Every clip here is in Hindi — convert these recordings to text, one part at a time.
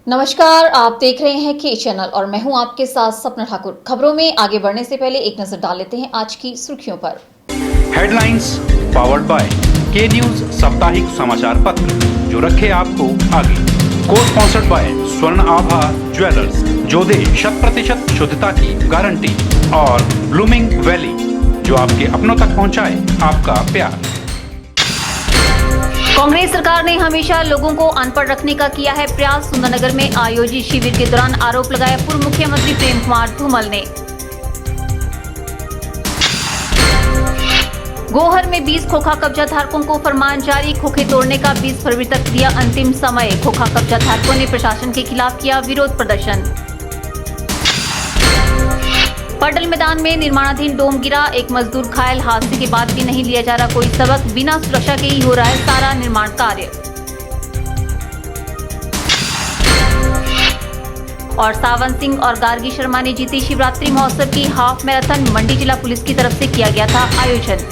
नमस्कार, आप देख रहे हैं के चैनल और मैं हूं आपके साथ सपना ठाकुर। खबरों में आगे बढ़ने से पहले एक नजर डाल लेते हैं आज की सुर्खियों पर। हेडलाइंस पावर्ड बाय के न्यूज साप्ताहिक समाचार पत्र, जो रखे आपको आगे। को स्पॉन्सर्ड बाय स्वर्ण आभा ज्वेलर्स, जो दे 100% शुद्धता की गारंटी, और ब्लूमिंग वैली, जो आपके अपनों तक पहुंचाए आपका प्यार। कांग्रेस सरकार ने हमेशा लोगों को अनपढ़ रखने का किया है प्रयास। सुंदरनगर में आयोजित शिविर के दौरान आरोप लगाया पूर्व मुख्यमंत्री प्रेम कुमार धूमल ने। गोहर में 20 खोखा कब्जा धारकों को फरमान जारी, खोखे तोड़ने का 20 फरवरी तक दिया अंतिम समय। खोखा कब्जा धारकों ने प्रशासन के खिलाफ किया विरोध प्रदर्शन। पटल मैदान में निर्माणाधीन डोम गिरा, एक मजदूर घायल, हादसे के बाद भी नहीं लिया जा रहा कोई सबक, बिना सुरक्षा के ही हो रहा है सारा निर्माण कार्य। और सावन सिंह और गार्गी शर्मा ने जीती शिवरात्रि महोत्सव की हाफ मैराथन, मंडी जिला पुलिस की तरफ से किया गया था आयोजन।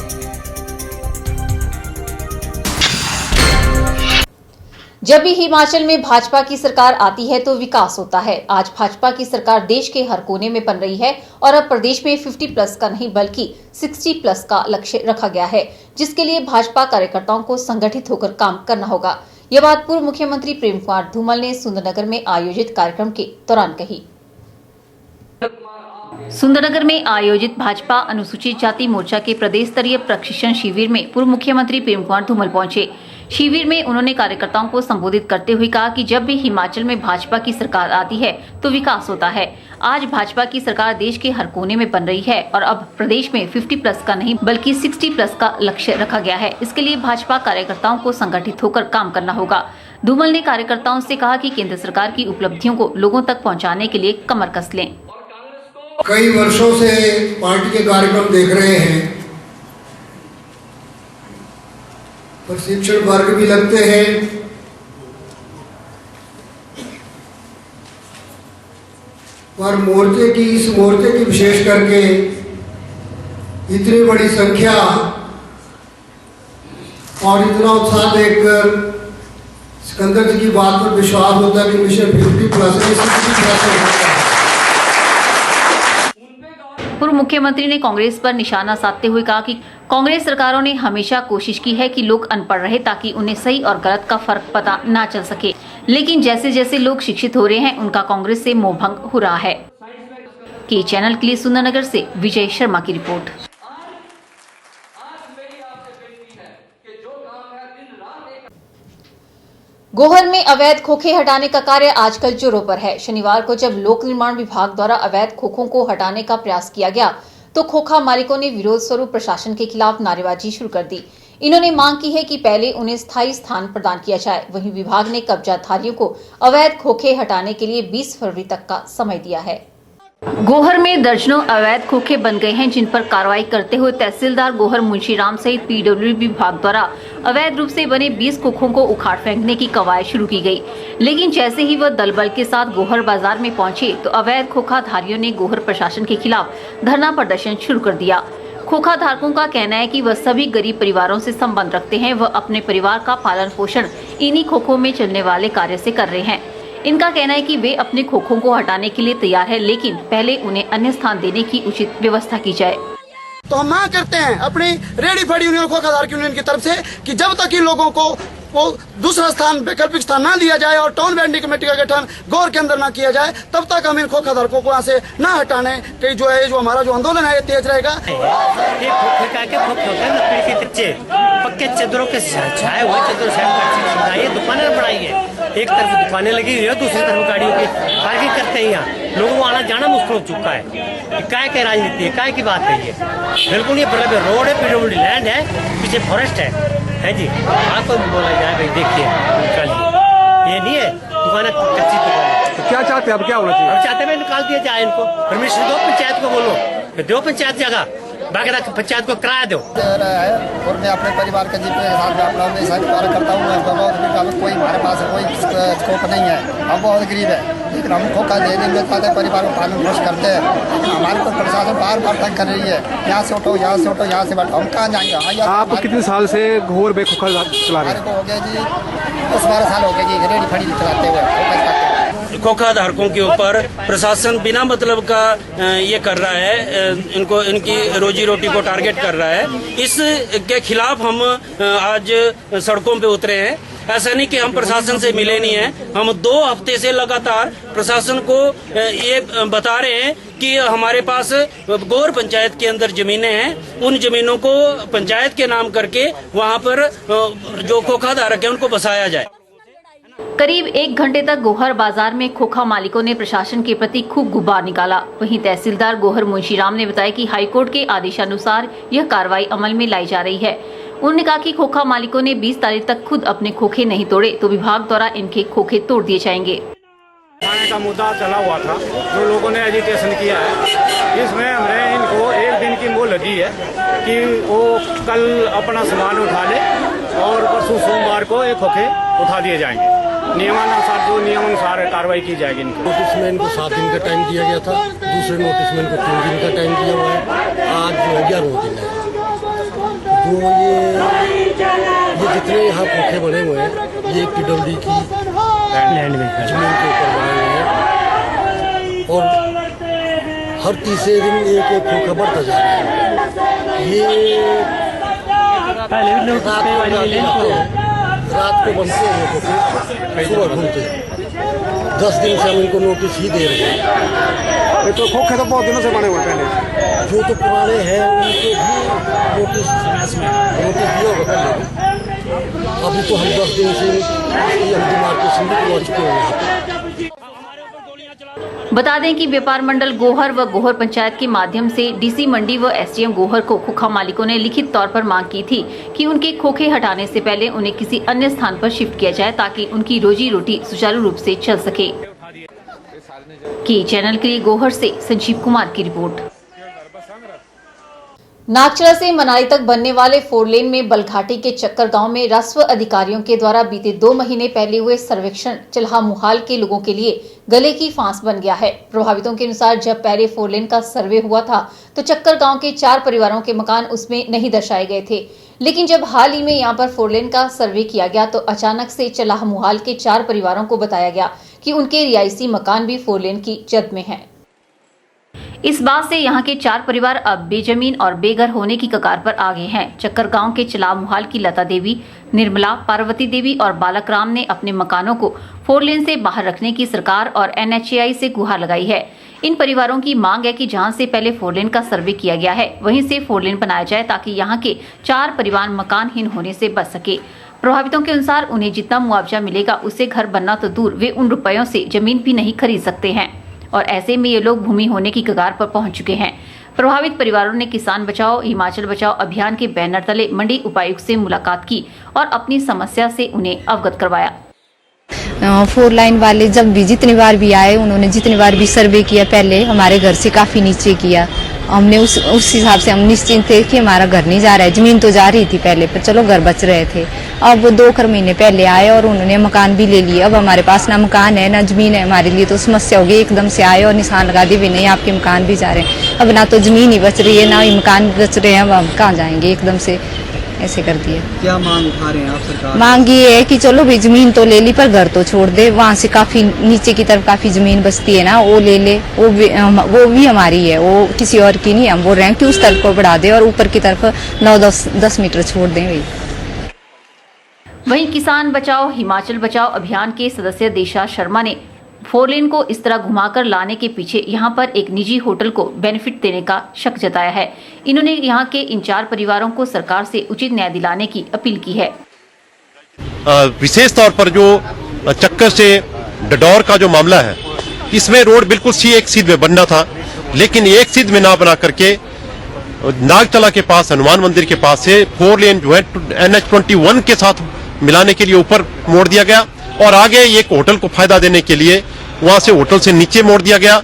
जब भी हिमाचल में भाजपा की सरकार आती है तो विकास होता है। आज भाजपा की सरकार देश के हर कोने में बन रही है और अब प्रदेश में 50+ का नहीं बल्कि 60+ का लक्ष्य रखा गया है, जिसके लिए भाजपा कार्यकर्ताओं को संगठित होकर काम करना होगा। यह बात पूर्व मुख्यमंत्री प्रेम कुमार धूमल ने सुंदरनगर में आयोजित कार्यक्रम के दौरान कही। सुंदरनगर में आयोजित भाजपा अनुसूचित जाति मोर्चा के प्रदेश स्तरीय प्रशिक्षण शिविर में पूर्व मुख्यमंत्री प्रेम कुमार धूमल पहुंचे। शिविर में उन्होंने कार्यकर्ताओं को संबोधित करते हुए कहा कि जब भी हिमाचल में भाजपा की सरकार आती है तो विकास होता है। आज भाजपा की सरकार देश के हर कोने में बन रही है और अब प्रदेश में 50+ का नहीं बल्कि 60+ का लक्ष्य रखा गया है। इसके लिए भाजपा कार्यकर्ताओं को संगठित होकर काम करना होगा। धूमल ने कार्यकर्ताओं से कहा कि केंद्र सरकार की उपलब्धियों को लोगों तक पहुँचाने के लिए कमर कस लें। कई वर्षों से पार्टी के कार्यक्रम देख रहे हैं, प्रशिक्षण वर्ग भी लगते हैं, पर मोर्चे की इस मोर्चे की विशेष करके इतनी बड़ी संख्या और इतना उत्साह देखकर सिकंदर जी की बात पर विश्वास होता है कि मिशन 50+ है। पूर्व मुख्यमंत्री ने कांग्रेस पर निशाना साधते हुए कहा कि कांग्रेस सरकारों ने हमेशा कोशिश की है कि लोग अनपढ़ रहे ताकि उन्हें सही और गलत का फर्क पता ना चल सके, लेकिन जैसे जैसे लोग शिक्षित हो रहे हैं उनका कांग्रेस से मोहभंग हो रहा है। के चैनल के लिए सुंदरनगर से विजय शर्मा की रिपोर्ट। गोहर में अवैध खोखे हटाने का कार्य आजकल जोरों पर है। शनिवार को जब लोक निर्माण विभाग द्वारा अवैध खोखों को हटाने का प्रयास किया गया तो खोखा मालिकों ने विरोध स्वरूप प्रशासन के खिलाफ नारेबाजी शुरू कर दी। इन्होंने मांग की है कि पहले उन्हें स्थायी स्थान प्रदान किया जाए। वहीं विभाग ने कब्जाधारियों को अवैध खोखे हटाने के लिए 20 फरवरी तक का समय दिया है। गोहर में दर्जनों अवैध खोखे बन गए हैं, जिन पर कार्रवाई करते हुए तहसीलदार गोहर मुंशीराम सहित पीडब्ल्यूडी विभाग द्वारा अवैध रूप से बने 20 खोखों को उखाड़ फेंकने की कवायद शुरू की गई। लेकिन जैसे ही वह दल बल के साथ गोहर बाजार में पहुंचे तो अवैध खोखा धारियों ने गोहर प्रशासन के खिलाफ धरना प्रदर्शन शुरू कर दिया। खोखा धारकों का कहना है कि वह सभी गरीब परिवारों से संबंध रखते हैं। वह अपने परिवार का पालन पोषण इन्हीं खोखों में चलने वाले कार्य से कर रहे हैं। इनका कहना है कि वे अपने खोखों को हटाने के लिए तैयार है, लेकिन पहले उन्हें अन्य स्थान देने की उचित व्यवस्था की जाए। तो हम मांग करते हैं अपनी रेडी फड़ी यूनियन खोखाधारक यूनियन की तरफ से कि जब तक इन लोगों को वो दूसरा स्थान, वैकल्पिक स्थान ना दिया जाए और टाउन बैंडिंग कमेटी का गठन गोहर के अंदर ना किया जाए, तब तक हम इन खोखाधारकों को यहाँ से ना हटाने के जो है जो हमारा जो आंदोलन है तेज रहेगा। पक्के चदरों के छाए हुए चदरों ये दुकानें बनाई है, एक तरफ दुकानें लगी हुई है, दूसरी तरफ गाड़ियों की पार्किंग करते हैं। यहाँ लोगों को आना जाना मुश्किल हो चुका है। काय की राजनीति है, काय की बात है ये? बिल्कुल ये बराबर रोड है, पीडब्ल्यूडी लैंड है, पीछे फॉरेस्ट है जी। आपको बोला जाए भाई देखिए ये नहीं है दुकानें कच्ची दुकानें। तो क्या चाहते हैं, अब क्या होना चाहिए? अब चाहते हैं निकाल दिया जाए इनको, परमिशन दो पंचायत को, बोलो दो पंचायत जगह, बाकी पंचायत को किराया दो। और मैं अपने परिवार के जीवन के साथ में अपना हमेशा कार्य करता हूँ। बहुत कोई हमारे पास कोई स्कोप नहीं है, हम बहुत गरीब है, लेकिन हम खोखा दे देंगे ताकि परिवार को पालन पोषण करते हैं। हमारे को प्रशासन बार बार तंग कर रही है, यहाँ से उठो, यहाँ से उठो, यहाँ से बैठो, हम कहाँ जाएंगे? आप कितने साल से गोहर में खोखा चला रहे हैं? हो गया जी 10-12 साल हो गए जी, रेडी फड़ी चलाते हुए। खोखा धारकों के ऊपर प्रशासन बिना मतलब का ये कर रहा है, इनको इनकी रोजी रोटी को टारगेट कर रहा है। इसके खिलाफ हम आज सड़कों पे उतरे हैं। ऐसा नहीं कि हम प्रशासन से मिले नहीं हैं, हम 2 हफ्ते से लगातार प्रशासन को ये बता रहे हैं कि हमारे पास गौर पंचायत के अंदर जमीनें हैं, उन जमीनों को पंचायत के नाम करके वहां पर जो खोखा धारक है उनको बसाया जाए। करीब 1 घंटे तक गोहर बाजार में खोखा मालिकों ने प्रशासन के प्रति खूब गुब्बार निकाला। वहीं तहसीलदार गोहर मुंशीराम ने बताया कि हाईकोर्ट के आदेशानुसार यह कार्रवाई अमल में लाई जा रही है। उन्होंने कहा कि खोखा मालिकों ने 20 तारीख तक खुद अपने खोखे नहीं तोड़े तो विभाग द्वारा इनके खोखे तोड़ दिए जाएंगे। थाने का मुद्दा चला हुआ था, जो लोगों ने एजिटेशन किया है, इसमें हमने इनको 1 दिन की मोहलत दी है कि वो कल अपना सामान उठा ले और परसों सोमवार को ये खोखे उठा दिए जाएंगे। नियमानुसार जो नियमानुसार कार्रवाई की जाएगी। नोटिस में इनको 7 दिन का टाइम दिया गया था, दूसरे नोटिस में इनको 3 दिन का टाइम दिया हुआ है, आज 11वां दिन है। तो ये जितने यहाँ खोखे बने हुए हैं ये PWD की लैंड में जमीन के ऊपर बने हुए हैं और हर तीसरे दिन एक खोखा बढ़ता जा रहा है। ये रात को बनते हैं खोखे, सुबह घूमते हैं। 10 दिन से हम इनको नोटिस ही दे रहे हैं। तो खोखे तो बहुत दिनों से बने हुए पहले, जो तो पुराने हैं उनको भी नोटिस दिया होगा पहले। अभी तो हम 10 दिन से हम डिमार्केशन भी करवा चुके हैं। बता दें कि व्यापार मंडल गोहर व गोहर पंचायत के माध्यम से डीसी मंडी व SDM गोहर को खोखा मालिकों ने लिखित तौर पर मांग की थी कि उनके खोखे हटाने से पहले उन्हें किसी अन्य स्थान पर शिफ्ट किया जाए ताकि उनकी रोजी रोटी सुचारू रूप से चल सके। की चैनल के लिए गोहर से संजीव कुमार की रिपोर्ट। नागचला से मनाली तक बनने वाले 4 लेन में बलघाटी के चक्कर गांव में राजस्व अधिकारियों के द्वारा बीते 2 महीने पहले हुए सर्वेक्षण चल्हा मुहाल के लोगों के लिए गले की फांस बन गया है। प्रभावितों के अनुसार जब पहले 4 लेन का सर्वे हुआ था तो चक्कर गांव के 4 परिवारों के मकान उसमें नहीं दर्शाए गए थे, लेकिन जब हाल ही में यहां पर 4 लेन का सर्वे किया गया तो अचानक से चल्हा मुहाल के 4 परिवारों को बताया गया कि उनके रिहायशी मकान भी 4 लेन की जद में है। इस बात से यहाँ के 4 परिवार अब बेजमीन और बेघर होने की कगार पर आ गए हैं। चक्कर गांव के चलाव मुहाल की लता देवी, निर्मला, पार्वती देवी और बालक राम ने अपने मकानों को 4 लेन से बाहर रखने की सरकार और NHAI से गुहार लगाई है। इन परिवारों की मांग है कि जहां से पहले 4 लेन का सर्वे किया गया है वहीं से 4 लेन बनाया जाए ताकि यहाँ के 4 परिवार मकानहीन होने से बच सके। प्रभावितों के अनुसार उन्हें जितना मुआवजा मिलेगा उससे घर बनना तो दूर, वे उन रुपयों से जमीन भी नहीं खरीद सकते हैं और ऐसे में ये लोग भूमि होने की कगार पर पहुंच चुके हैं। प्रभावित परिवारों ने किसान बचाओ हिमाचल बचाओ अभियान के बैनर तले मंडी उपायुक्त से मुलाकात की और अपनी समस्या से उन्हें अवगत करवाया। 4 लाइन वाले जब भी जितनी बार भी आए, उन्होंने जितनी बार भी सर्वे किया, पहले हमारे घर से काफी नीचे किया। हमने उस हिसाब से हम निश्चिंत थे कि हमारा घर नहीं जा रहा है। जमीन तो जा रही थी पहले, पर चलो घर बच रहे थे। अब वो 2 महीने पहले आए और उन्होंने मकान भी ले लिया। अब हमारे पास ना मकान है ना जमीन है, हमारे लिए तो समस्या होगी। एकदम से आए और निशान लगा दिए भी नहीं आपके मकान भी जा रहे हैं। अब ना तो जमीन ही बच रही है ना ही मकान बच रहे हैं। अब हम कहाँ जाएंगे, एकदम से ऐसे कर दिया। क्या मांग उठा रहे हैं आप सरकार? मांग ये है कि चलो भाई जमीन तो ले ली पर घर तो छोड़ दे। वहाँ से काफी नीचे की तरफ काफी जमीन बचती है ना, वो ले ले। वो भी हमारी है, वो किसी और की नहीं। हम बोल रहे हैं कि उस तरफ को बढ़ा दे और ऊपर की तरफ 9-10 मीटर छोड़ दें भाई। वहीं किसान बचाओ हिमाचल बचाओ अभियान के सदस्य देशा शर्मा ने 4 लेन को इस तरह घुमाकर लाने के पीछे यहां पर एक निजी होटल को बेनिफिट देने का शक जताया है। इन्होंने यहां के इन 4 परिवारों को सरकार से उचित न्याय दिलाने की अपील की है। विशेष तौर पर जो चक्कर से डडौर का जो मामला है, इसमें रोड बिल्कुल एक सीध में बनना था, लेकिन एक सीध में ना बना करके नागचला के पास हनुमान मंदिर के पास से 4 लेन जो है NH21 के साथ मिलाने के लिए ऊपर मोड़ दिया गया और आगे एक होटल को फायदा देने के लिए वहां से होटल से नीचे मोड़ दिया गया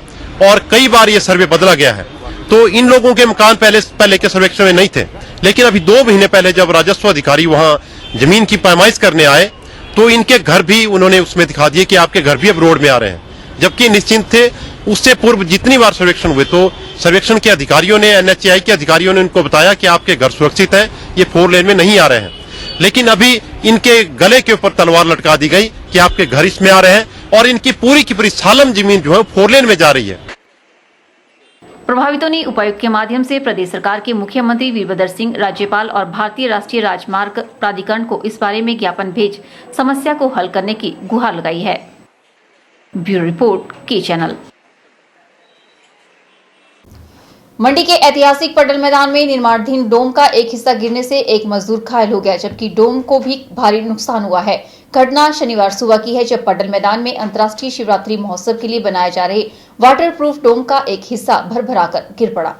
और कई बार ये सर्वे बदला गया है। तो इन लोगों के मकान पहले के सर्वेक्षण में नहीं थे, लेकिन अभी 2 महीने पहले जब राजस्व अधिकारी वहां जमीन की पैमाइश करने आए तो इनके घर भी उन्होंने उसमें दिखा दिए कि आपके घर भी अब रोड में आ रहे हैं, जबकि निश्चिंत थे। उससे पूर्व जितनी बार सर्वेक्षण हुए तो सर्वेक्षण के अधिकारियों ने NHAI के अधिकारियों ने उनको बताया कि आपके घर सुरक्षित है, ये 4 लेन में नहीं आ रहे हैं। लेकिन अभी इनके गले के ऊपर तलवार लटका दी गई कि आपके घर इसमें आ रहे हैं और इनकी पूरी की पूरी सालम जमीन जो है 4 लेन में जा रही है। प्रभावितों ने उपायुक्त के माध्यम से प्रदेश सरकार के मुख्यमंत्री वीरभद्र सिंह, राज्यपाल और भारतीय राष्ट्रीय राजमार्ग प्राधिकरण को इस बारे में ज्ञापन भेज समस्या को हल करने की गुहार लगाई है। ब्यूरो रिपोर्ट, के चैनल। मंडी के ऐतिहासिक पडल मैदान में निर्माणाधीन डोम का एक हिस्सा गिरने से एक मजदूर घायल हो गया, जबकि डोम को भी भारी नुकसान हुआ है। घटना शनिवार सुबह की है, जब पडल मैदान में अंतर्राष्ट्रीय शिवरात्रि महोत्सव के लिए बनाए जा रहे वाटरप्रूफ डोम का एक हिस्सा भरभराकर गिर पड़ा।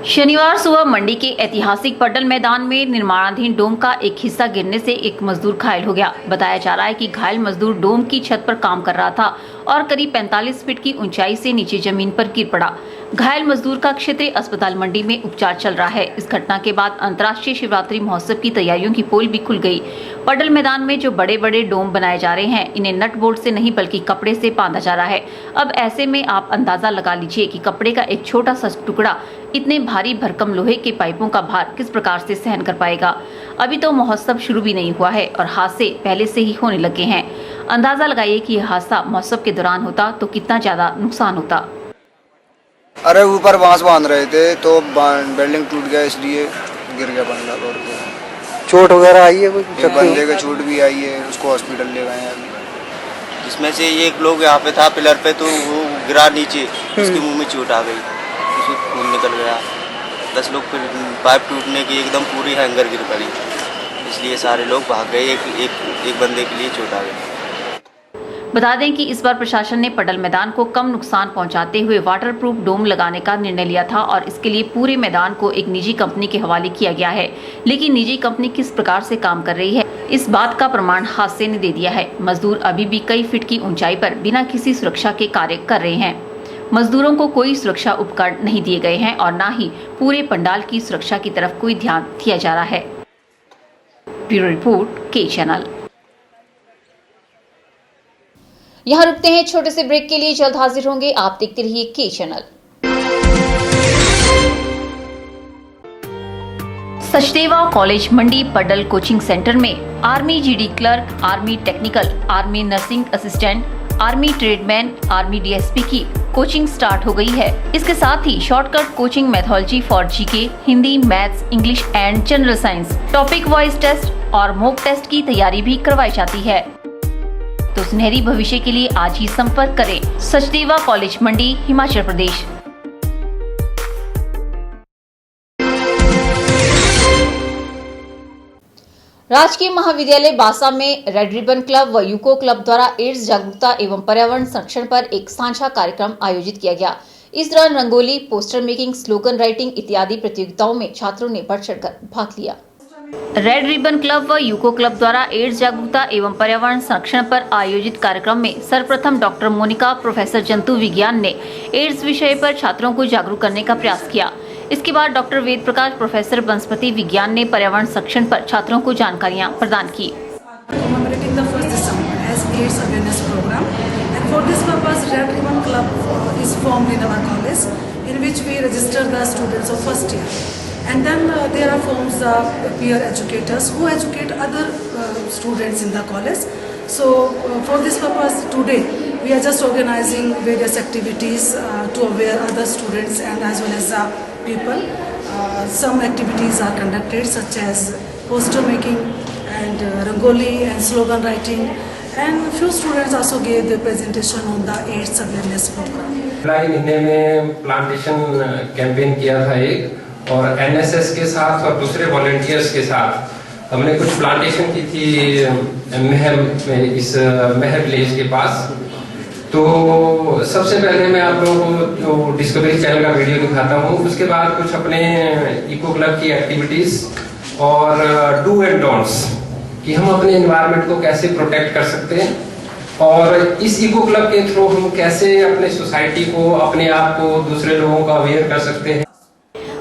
शनिवार सुबह मंडी के ऐतिहासिक पडल मैदान में निर्माणाधीन डोम का एक हिस्सा गिरने से एक मजदूर घायल हो गया। बताया जा रहा है कि घायल मजदूर डोम की छत पर काम कर रहा था और करीब 45 फीट की ऊंचाई से नीचे जमीन पर गिर पड़ा। घायल मजदूर का क्षेत्रीय अस्पताल मंडी में उपचार चल रहा है। इस घटना के बाद अंतर्राष्ट्रीय शिवरात्रि महोत्सव की तैयारियों की पोल भी खुल गई। पडल मैदान में जो बड़े बड़े डोम बनाए जा रहे हैं, इन्हें नट बोल्ट से नहीं बल्कि कपड़े से बांधा जा रहा है। अब ऐसे में आप अंदाजा लगा लीजिए कि कपड़े का एक छोटा सा टुकड़ा इतने भारी भरकम लोहे के पाइपों का भार किस प्रकार से सहन कर पाएगा। अभी तो महोत्सव शुरू भी नहीं हुआ है और हादसे पहले से ही होने लगे हैं। अंदाजा लगाइए कि यह हादसा महोत्सव के दौरान होता तो कितना ज्यादा नुकसान होता। अरे ऊपर बांस बांध रहे थे तो बिल्डिंग टूट गया, इसलिए गिर गया बंदा। और चोट वगैरह आई है? एक बंदे को चोट भी आई है, उसको हॉस्पिटल ले गए हैं अभी। जिसमें से एक लोग यहाँ पे था पिलर पे, तो वो गिरा नीचे, उसके मुंह में चोट आ गई, उसको खून निकल गया। 10 लोग फिर पाइप टूटने की एकदम पूरी हैंगर गिर पड़ी, इसलिए सारे लोग भाग गए। एक बंदे के लिए चोट आ गई। बता दें कि इस बार प्रशासन ने पडल मैदान को कम नुकसान पहुंचाते हुए वाटरप्रूफ डोम लगाने का निर्णय लिया था और इसके लिए पूरे मैदान को एक निजी कंपनी के हवाले किया गया है। लेकिन निजी कंपनी किस प्रकार से काम कर रही है, इस बात का प्रमाण हादसे ने दे दिया है। मजदूर अभी भी कई फीट की ऊंचाई पर बिना किसी सुरक्षा के कार्य कर रहे हैं। मजदूरों को कोई सुरक्षा उपकरण नहीं दिए गए हैं और न ही पूरे पंडाल की सुरक्षा की तरफ कोई ध्यान दिया जा रहा है। ब्यूरो रिपोर्ट, के चैनल। यहाँ रुकते हैं छोटे से ब्रेक के लिए, जल्द हाजिर होंगे। आप देखते रहिए के channel. Sachdeva college Mandi Paddal coaching centre में army GD clerk, army technical, army nursing assistant, army tradesman, army DSP की कोचिंग स्टार्ट हो गई है। इसके साथ ही shortcut coaching methodology for GK, Hindi, maths, English and general science, topic wise test और मॉक टेस्ट की तैयारी भी करवाई जाती है। तो सुनहरी भविष्य के लिए आज ही संपर्क करें सचदेवा कॉलेज मंडी, हिमाचल प्रदेश। राजकीय महाविद्यालय बासा में रेड रिबन क्लब व यूको क्लब द्वारा एड्स जागरूकता एवं पर्यावरण संरक्षण पर एक साझा कार्यक्रम आयोजित किया गया। इस दौरान rangoli, poster making, slogan writing इत्यादि प्रतियोगिताओं में छात्रों ने बढ़ चढ़कर भाग लिया। रेड रिबन क्लब व यूको क्लब द्वारा एड्स जागरूकता एवं पर्यावरण संरक्षण पर आयोजित कार्यक्रम में सर्वप्रथम डॉक्टर मोनिका, प्रोफेसर जंतु विज्ञान ने एड्स विषय पर छात्रों को जागरूक करने का प्रयास किया। इसके बाद डॉक्टर वेद प्रकाश, प्रोफेसर वनस्पति विज्ञान ने पर्यावरण संरक्षण पर छात्रों को जानकारियां प्रदान की। Commemorating the 1st December as AIDS awareness program, and for this purpose, Red Ribbon Club is formed in our college, in which we register the students of first year, and then there are forms peer educators who educate other students in the college. So for this purpose, today we are just organizing various activities to aware other students and as well as people. Some activities are conducted such as poster making and rangoli and slogan writing, and few students also gave the presentation on the AIDS awareness program. जुलाई महीने में प्लांटेशन कैंपेन किया था एक, और एनएसएस के साथ और दूसरे वॉलंटियर्स के साथ हमने कुछ प्लांटेशन की थी महर में, इस महर विलेज के पास। तो सबसे पहले मैं आप लोगों को जो डिस्कवरी चैनल का वीडियो दिखाता हूँ, उसके बाद कुछ अपने इको क्लब की एक्टिविटीज और डू एंड डोंट्स कि हम अपने एनवायरनमेंट को कैसे प्रोटेक्ट कर सकते हैं, और इस इको क्लब के थ्रू हम कैसे अपने सोसाइटी को, अपने आप को, दूसरे लोगों को अवेयर कर सकते हैं।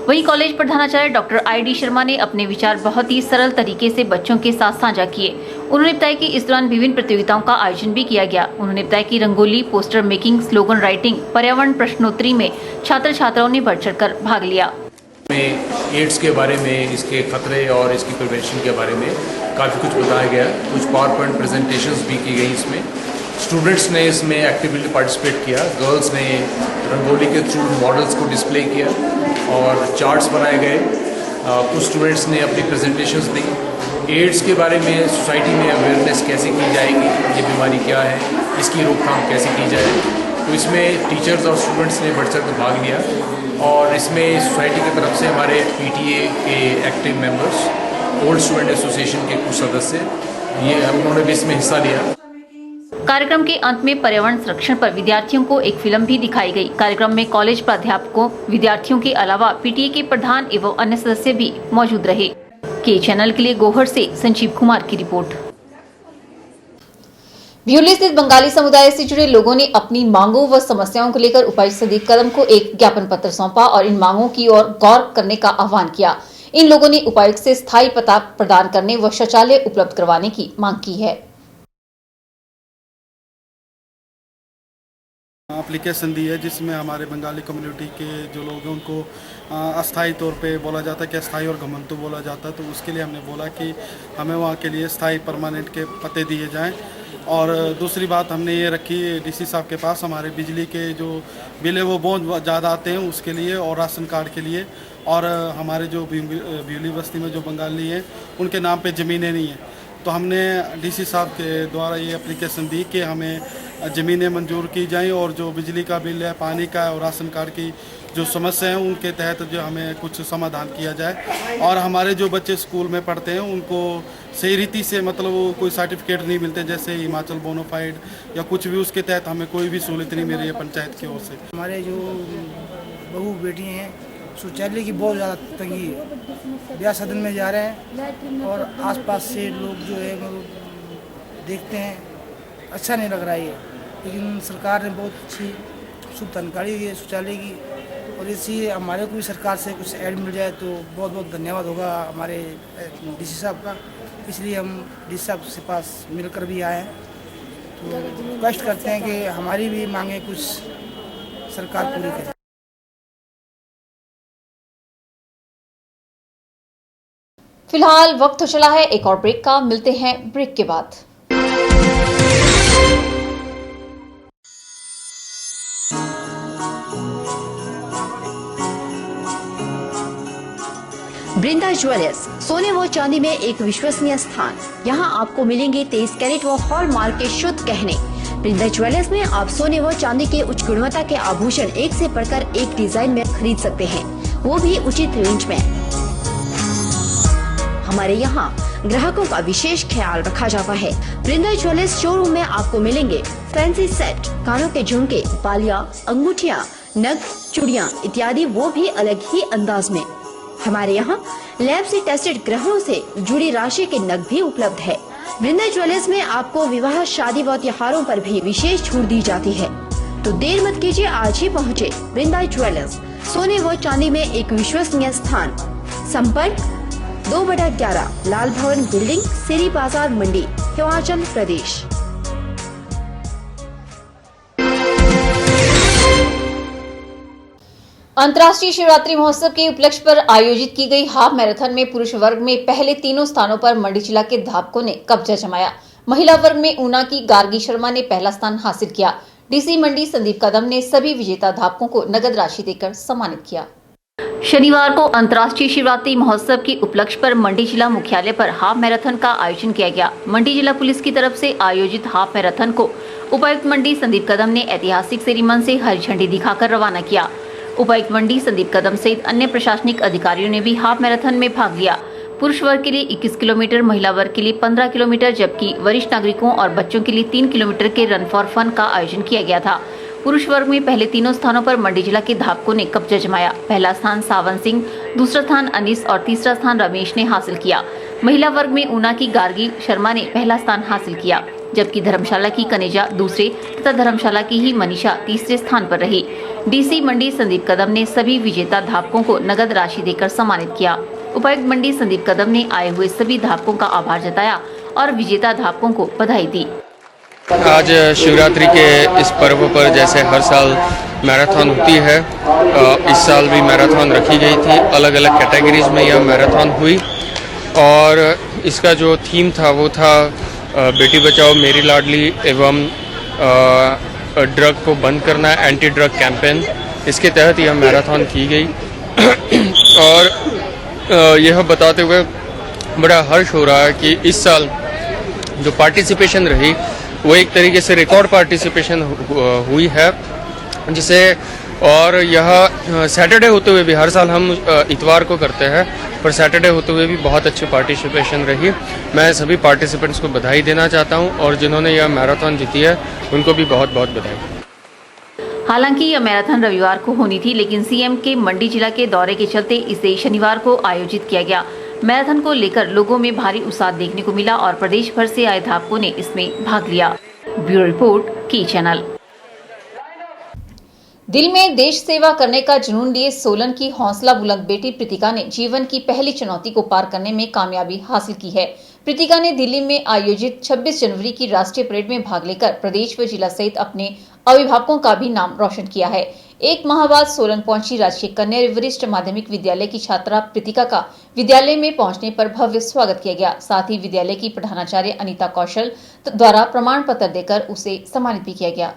वहीं कॉलेज प्रधानाचार्य डॉक्टर आई.डी. शर्मा ने अपने विचार बहुत ही सरल तरीके से बच्चों के साथ साझा किए। उन्होंने बताया कि इस दौरान विभिन्न प्रतियोगिताओं का आयोजन भी किया गया। उन्होंने बताया कि rangoli, poster making, slogan writing, पर्यावरण प्रश्नोत्तरी में छात्र छात्राओं ने बढ़ चढ़कर भाग लिया। एड्स के बारे में, इसके खतरे और इसकी प्रिवेंशन के बारे में काफ़ी कुछ बताया गया। कुछ पावर पॉइंट प्रेजेंटेशंस भी की गई इसमें, स्टूडेंट्स ने इसमें एक्टिवली पार्टिसिपेट किया। गर्ल्स ने रंगोली के थ्रू मॉडल्स को डिस्प्ले किया और चार्ट्स बनाए गए। कुछ स्टूडेंट्स ने अपनी प्रेजेंटेशंस दी। एड्स के बारे में सोसाइटी में अवेयरनेस कैसे की जाएगी, ये बीमारी क्या है, इसकी रोकथाम कैसे की जाए, तो इसमें टीचर्स और स्टूडेंट्स ने बढ़ चढ़ कर भाग लिया। और इसमें सोसाइटी की तरफ से हमारे PTA के active members, old student association के कुछ सदस्य, ये उन्होंने भी इसमें हिस्सा लिया। कार्यक्रम के अंत में पर्यावरण संरक्षण पर विद्यार्थियों को एक फिल्म भी दिखाई गई। कार्यक्रम में कॉलेज प्राध्यापकों, विद्यार्थियों के अलावा PTA के प्रधान एवं अन्य सदस्य भी मौजूद रहे। के चैनल के लिए गोहर से संजीव कुमार की रिपोर्ट। ब्यूली स्थित बंगाली समुदाय से जुड़े लोगों ने अपनी मांगों व समस्याओं को लेकर उपायुक्त सदीक कदम को एक ज्ञापन पत्र सौंपा और इन मांगों की ओर गौर करने का आह्वान किया। इन लोगों ने उपायुक्त से स्थायी पता प्रदान करने व शौचालय उपलब्ध करवाने की मांग की है। एप्लीकेशन दी है जिसमें हमारे बंगाली कम्युनिटी के जो लोग हैं उनको अस्थायी तौर पे बोला जाता है कि अस्थायी और घमंतु बोला जाता है, तो उसके लिए हमने बोला कि हमें वहाँ के लिए स्थायी परमानेंट के पते दिए जाएं। और दूसरी बात हमने ये रखी DC साहब के पास हमारे बिजली के जो बिल है वो बहुत ज़्यादा आते हैं उसके लिए और राशन कार्ड के लिए, और हमारे जो ब्यूली बस्ती में जो बंगाली हैं उनके नाम पे ज़मीनें नहीं हैं। तो हमने DC साहब के द्वारा ये एप्लीकेशन दी कि हमें ज़मीनें मंजूर की जाएं और जो बिजली का बिल है, पानी का और राशन कार्ड की जो समस्या है उनके तहत जो हमें कुछ समाधान किया जाए। और हमारे जो बच्चे स्कूल में पढ़ते हैं उनको सही रीति से मतलब कोई सर्टिफिकेट नहीं मिलते, जैसे हिमाचल बोनाफाइड या कुछ भी, उसके तहत हमें कोई भी सहूलियत नहीं मिल रही है पंचायत की ओर से। हमारे जो बहू बेटी हैं शौचालय की बहुत ज़्यादा तंगी है। ब्याह सदन में जा रहे हैं और आसपास से लोग जो है देखते हैं, अच्छा नहीं लग रहा है। लेकिन सरकार ने बहुत अच्छी सुविधा निकाली है शौचालय की, और इसी हमारे को भी सरकार से कुछ ऐड मिल जाए तो बहुत बहुत धन्यवाद होगा हमारे DC साहब का। इसलिए हम DC साहब के पास मिलकर भी आए हैं, तो कष्ट करते हैं कि हमारी भी मांगे कुछ सरकार पूरी करे। फिलहाल वक्त तो चला है एक और ब्रेक का, मिलते हैं ब्रेक के बाद। बृंदा ज्वेलर्स, सोने व चांदी में एक विश्वसनीय स्थान। यहाँ आपको मिलेंगे 23 कैरेट व हॉलमार्क के शुद्ध गहने। बृंदा ज्वेलर्स में आप सोने व चांदी के उच्च गुणवत्ता के आभूषण एक से बढ़कर एक डिजाइन में खरीद सकते हैं, वो भी उचित रेंज में। हमारे यहाँ ग्राहकों का विशेष ख्याल रखा जाता है। बृंदा ज्वेलर्स शोरूम में आपको मिलेंगे फैंसी सेट, कानों के झुमके, बालियां, अंगूठियां, नग, चूड़ियां इत्यादि, वो भी अलग ही अंदाज में। हमारे यहाँ लैब से टेस्टेड ग्रहों से जुड़ी राशि के नग भी उपलब्ध है। बृंदा ज्वेलर्स में आपको विवाह, शादी व त्योहारों पर भी विशेष छूट दी जाती है, तो देर मत कीजिए, आज ही पहुँचे बृंदा ज्वेलर्स, सोने व चांदी में एक विश्वसनीय स्थान। संपर्क 2/11 लाल भवन बिल्डिंग, सिरी बाजार मंडी, हिमाचल प्रदेश। अंतर्राष्ट्रीय शिवरात्रि महोत्सव के उपलक्ष्य पर आयोजित की गई हाफ मैराथन में पुरुष वर्ग में पहले तीनों स्थानों पर मंडी जिला के धावकों ने कब्जा जमाया। महिला वर्ग में ऊना की गार्गी शर्मा ने पहला स्थान हासिल किया। DC मंडी संदीप कदम ने सभी विजेता धावकों को नगद राशि देकर सम्मानित किया। शनिवार को अंतर्राष्ट्रीय शिवरात्रि महोत्सव के उपलक्ष्य पर मंडी जिला मुख्यालय पर हाफ मैराथन का आयोजन किया गया। मंडी जिला पुलिस की तरफ से आयोजित हाफ मैराथन को उपायुक्त मंडी संदीप कदम ने ऐतिहासिक सेरीमन से हरी झंडी दिखाकर रवाना किया। उपायुक्त मंडी संदीप कदम सहित अन्य प्रशासनिक अधिकारियों ने भी हाफ मैराथन में भाग लिया। पुरुष वर्ग के लिए 21 किलोमीटर, महिला वर्ग के लिए 15 किलोमीटर, जबकि वरिष्ठ नागरिकों और बच्चों के लिए 3 किलोमीटर के रन फॉर फन का आयोजन किया गया था। पुरुष वर्ग में पहले तीनों स्थानों पर मंडी जिला के धावकों ने कब्जा जमाया। पहला स्थान सावन सिंह, दूसरा स्थान अनीस और तीसरा स्थान रमेश ने हासिल किया। महिला वर्ग में ऊना की गार्गी शर्मा ने पहला स्थान हासिल किया, जबकि धर्मशाला की कनेजा दूसरे तथा धर्मशाला की ही मनीषा तीसरे स्थान पर रही। DC मंडी संदीप कदम ने सभी विजेता धावकों को नगद राशि देकर सम्मानित किया। उपायुक्त मंडी संदीप कदम ने आए हुए सभी धावकों का आभार जताया और विजेता धावकों को बधाई दी। आज शिवरात्रि के इस पर्व पर जैसे हर साल मैराथन होती है, इस साल भी मैराथन रखी गई थी। अलग अलग कैटेगरीज में यह मैराथन हुई और इसका जो थीम था वो था बेटी बचाओ मेरी लाडली एवं ड्रग को बंद करना है, एंटी ड्रग कैंपेन, इसके तहत यह मैराथन की गई। और यह बताते हुए बड़ा हर्ष हो रहा है कि इस साल जो पार्टिसिपेशन रही वो एक तरीके से रिकॉर्ड पार्टिसिपेशन हुई है, जिसे और यह सैटरडे होते हुए भी, हर साल हम इतवार को करते हैं, पर सैटरडे होते हुए भी बहुत अच्छी पार्टिसिपेशन रही। मैं सभी पार्टिसिपेंट्स को बधाई देना चाहता हूं और जिन्होंने यह मैराथन जीती है उनको भी बहुत बहुत बधाई। हालांकि यह मैराथन रविवार को होनी थी, लेकिन सीएम के मंडी जिला के दौरे के चलते इसे शनिवार को आयोजित किया गया। मैराथन को लेकर लोगों में भारी उत्साह देखने को मिला और प्रदेश भर से आए धावकों ने इसमें भाग लिया। ब्यूरो रिपोर्ट, की चैनल। दिल में देश सेवा करने का जुनून लिए सोलन की हौसला बुलंद बेटी प्रीतिका ने जीवन की पहली चुनौती को पार करने में कामयाबी हासिल की है। प्रीतिका ने दिल्ली में आयोजित 26 जनवरी की राष्ट्रीय परेड में भाग लेकर प्रदेश व जिला सहित अपने अभिभावकों का भी नाम रोशन किया है। एक माह बाद सोलन पहुंची राजकीय कन्या वरिष्ठ माध्यमिक विद्यालय की छात्रा प्रीतिका का विद्यालय में पहुंचने पर भव्य स्वागत किया गया। साथ ही विद्यालय की प्रधानाचार्य अनीता कौशल द्वारा प्रमाण पत्र देकर उसे सम्मानित भी किया गया।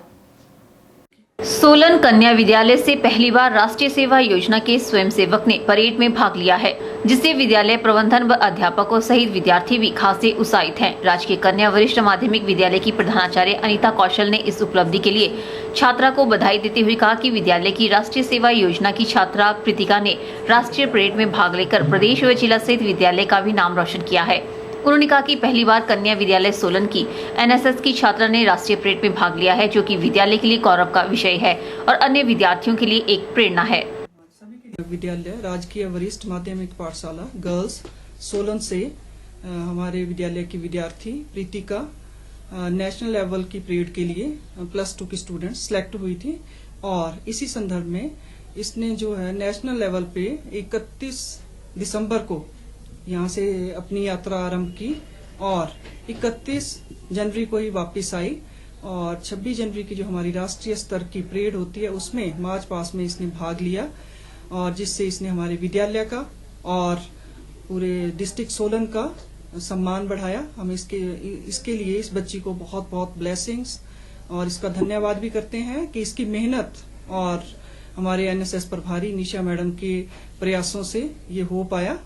सोलन कन्या विद्यालय से पहली बार राष्ट्रीय सेवा योजना के स्वयंसेवक ने परेड में भाग लिया है, जिससे विद्यालय प्रबंधन व अध्यापकों सहित विद्यार्थी भी खासे उत्साहित हैं। राजकीय कन्या वरिष्ठ माध्यमिक विद्यालय की प्रधानाचार्य अनीता कौशल ने इस उपलब्धि के लिए छात्रा को बधाई देते हुए कहा कि विद्यालय की राष्ट्रीय सेवा योजना की छात्रा प्रीतिका ने राष्ट्रीय परेड में भाग लेकर प्रदेश व जिला सहित विद्यालय का भी नाम रोशन किया है। उन्होंने कहा कि पहली बार कन्या विद्यालय सोलन की एनएसएस की छात्रा ने राष्ट्रीय परेड में भाग लिया है, जो कि विद्यालय के लिए गौरव का विषय है और अन्य विद्यार्थियों के लिए एक प्रेरणा है। विद्यालय राजकीय वरिष्ठ माध्यमिक पाठशाला गर्ल्स सोलन से हमारे विद्यालय की विद्यार्थी प्रीतिका नेशनल लेवल की परेड के लिए +2 की स्टूडेंट सिलेक्ट हुई थी और इसी संदर्भ में इसने जो है नेशनल लेवल पे 31 दिसंबर को यहाँ से अपनी यात्रा आरंभ की और 31 जनवरी को ही वापस आई और 26 जनवरी की जो हमारी राष्ट्रीय स्तर की परेड होती है उसमें मार्च पास्ट में इसने भाग लिया और जिससे इसने हमारे विद्यालय का और पूरे डिस्ट्रिक्ट सोलन का सम्मान बढ़ाया। हम इसके लिए इस बच्ची को बहुत बहुत ब्लेसिंग्स और इसका धन्यवाद भी करते हैं कि इसकी मेहनत और हमारे एनएसएस प्रभारी निशा मैडम के प्रयासों से ये हो पाया।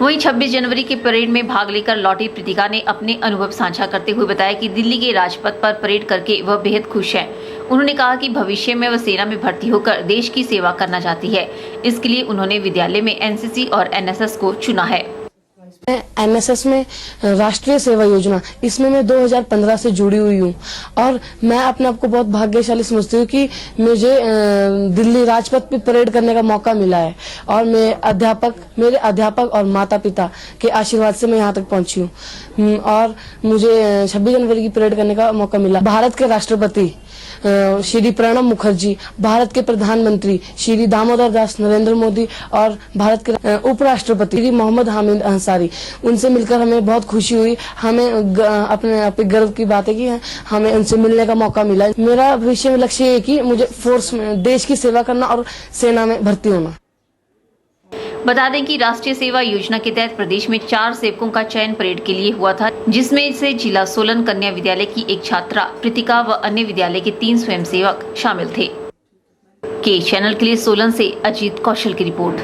वहीं 26 जनवरी के परेड में भाग लेकर लौटी प्रीतिका ने अपने अनुभव साझा करते हुए बताया कि दिल्ली के राजपथ पर परेड करके वह बेहद खुश है। उन्होंने कहा कि भविष्य में वह सेना में भर्ती होकर देश की सेवा करना चाहती है। इसके लिए उन्होंने विद्यालय में एनसीसी और एनएसएस को चुना है। एनएसएस में राष्ट्रीय सेवा योजना, इसमें मैं 2015 से जुड़ी हुई हूँ और मैं अपने आप को बहुत भाग्यशाली समझती हूँ कि मुझे दिल्ली राजपथ पे परेड करने का मौका मिला है और मेरे अध्यापक और माता पिता के आशीर्वाद से मैं यहाँ तक पहुँची हूँ और मुझे 26 जनवरी की परेड करने का मौका मिला। भारत के राष्ट्रपति श्री प्रणब मुखर्जी, भारत के प्रधानमंत्री श्री दामोदर दास नरेंद्र मोदी और भारत के उपराष्ट्रपति श्री मोहम्मद हामिद अंसारी, उनसे मिलकर हमें बहुत खुशी हुई। हमें अपने आप पे गर्व की बात है कि हमें उनसे मिलने का मौका मिला। मेरा विषय लक्ष्य है कि मुझे फोर्स में देश की सेवा करना और सेना में भर्ती होना। बता दें कि राष्ट्रीय सेवा योजना के तहत प्रदेश में 4 सेवकों का चयन परेड के लिए हुआ था, जिसमें से जिला सोलन कन्या विद्यालय की एक छात्रा प्रीतिका व अन्य विद्यालय के 3 स्वयंसेवक शामिल थे। के चैनल के लिए सोलन से अजीत कौशल की रिपोर्ट।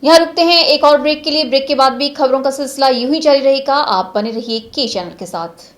यहाँ रुकते हैं एक और ब्रेक के लिए। ब्रेक के बाद भी खबरों का सिलसिला यूं ही जारी रहेगा। आप बने रहिए के चैनल के साथ।